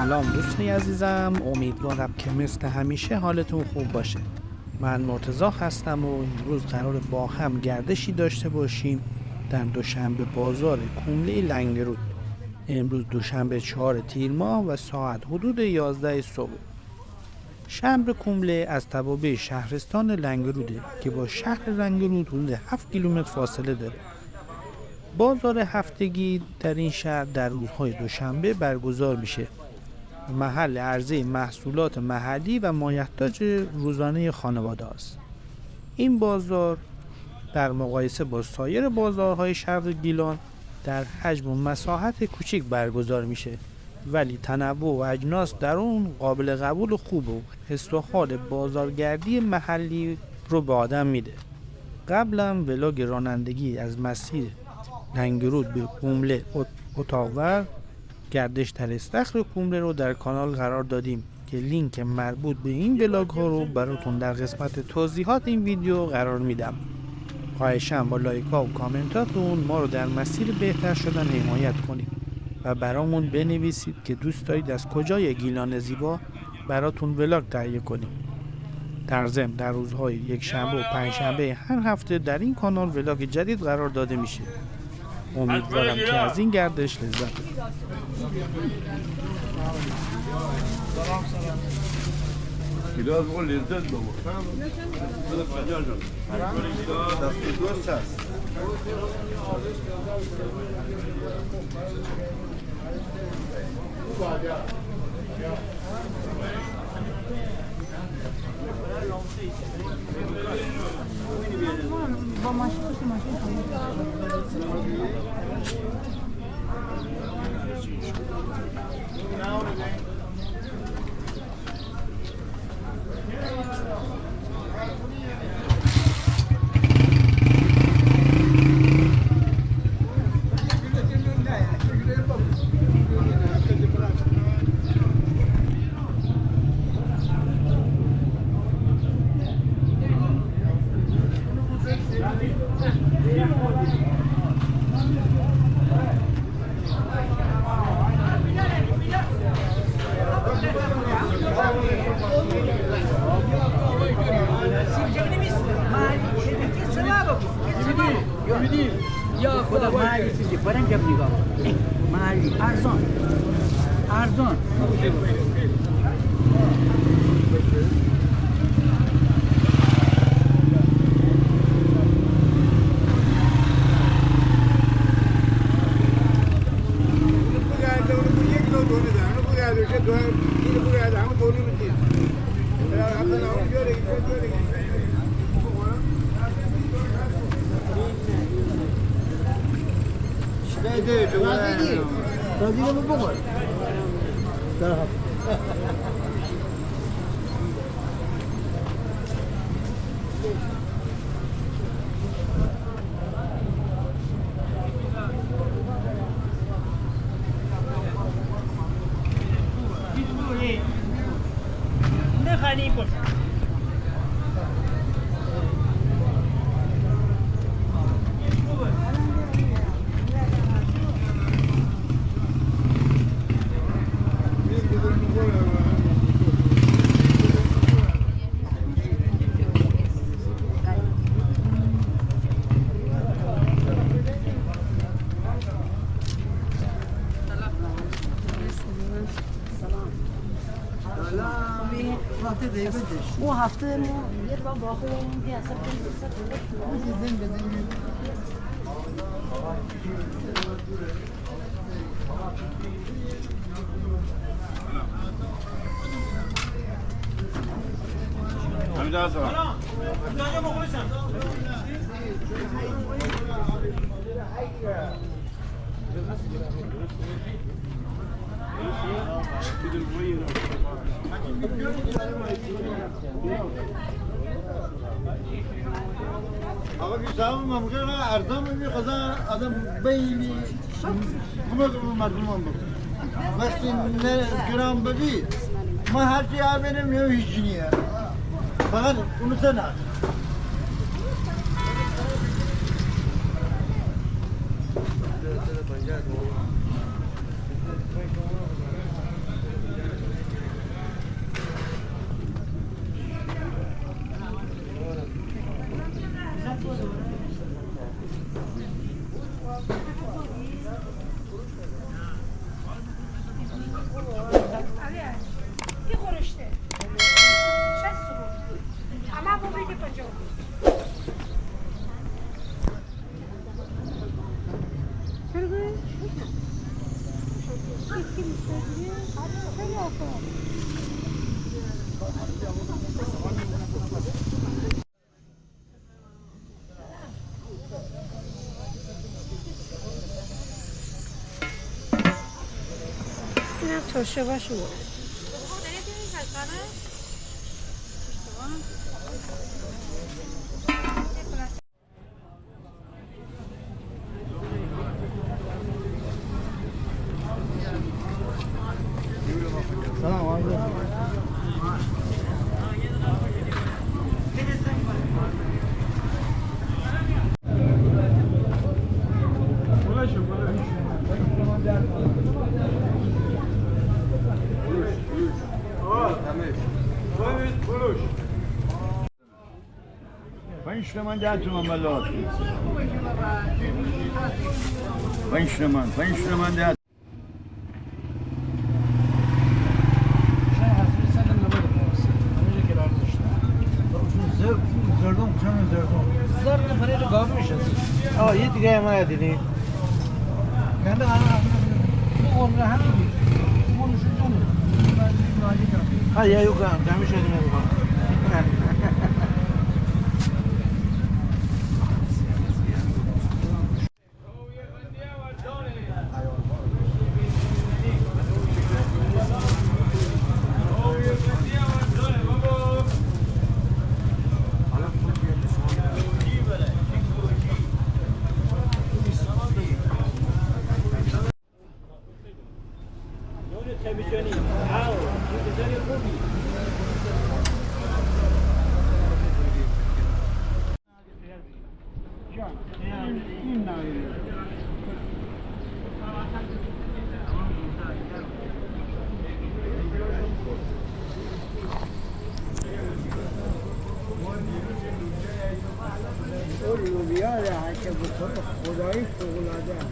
سلام دوستای عزیزم، امیدوارم که مثل همیشه حالتون خوب باشه. من مرتضی هستم و امروز قرار با هم گردشی داشته باشیم در دوشنبه بازار کومله لنگرود. امروز دوشنبه 4 تیر ماه و ساعت حدود 11 صبح. شهر کومله از توابع شهرستان لنگروده که با شهر لنگرود حدود 7 کیلومتر فاصله داره. بازار هفتگی در این شهر در روزهای دوشنبه برگزار میشه. محل عرضه محصولات محلی و مایحتاج روزانه خانواده است. این بازار در مقایسه با سایر بازارهای شهر گیلان در حجم و مساحت کوچک برگزار میشه، ولی تنوع و اجناس در اون قابل قبول و خوب و حس و حال بازارگردی محلی رو به آدم میده. قبلا ولاگ رانندگی از مسیر لنگرود به کومله اتاقور گردش در استخر کومله رو در کانال قرار دادیم که لینک مربوط به این ولاگ ها رو براتون در قسمت توضیحات این ویدیو قرار میدم. خواهشاً با لایک ها و کامنتاتون ما رو در مسیر بهتر شدن حمایت کنید و برامون بنویسید که دوست دارید از کجای گیلان زیبا براتون ولاگ تهیه کنیم. در ضمن در روزهای یک شنبه و پنج شنبه هر هفته در این کانال ولاگ جدید قرار داده میشه. امیدوارم که از این گردش لذت ببرید. Biraz o lezzet baba. Dasti dost هست. با ماشین یا خدا محلی چیزی برنج نگاه محلی ارزان راضی رو بخور درها نه خالی باش او هفته ما یه بار باقی یه اصلا حمید آسان آقا بیشتر ممکنه ارزان میخواد آدم بیمی کمک مردم هم بکن وقتی گرام ببی ما هرچی آبینم یا هیچ نیه فقط اونو سنه اینم ترشه باشه بود. سلام علیکم. پنج تومن 10 تومن بلات. پنج تومن 10. زردون کجا زردون؟ زرد پنیر گاو میشه. یه دیگه ما دیدی. من ده bu omle hangi? Konuşurken Ha ya yok abi, demiş edim ya. تلویزیونی تلویزیونی خوبی لوبیا هر که بخوره خدایی فوق‌العاده است.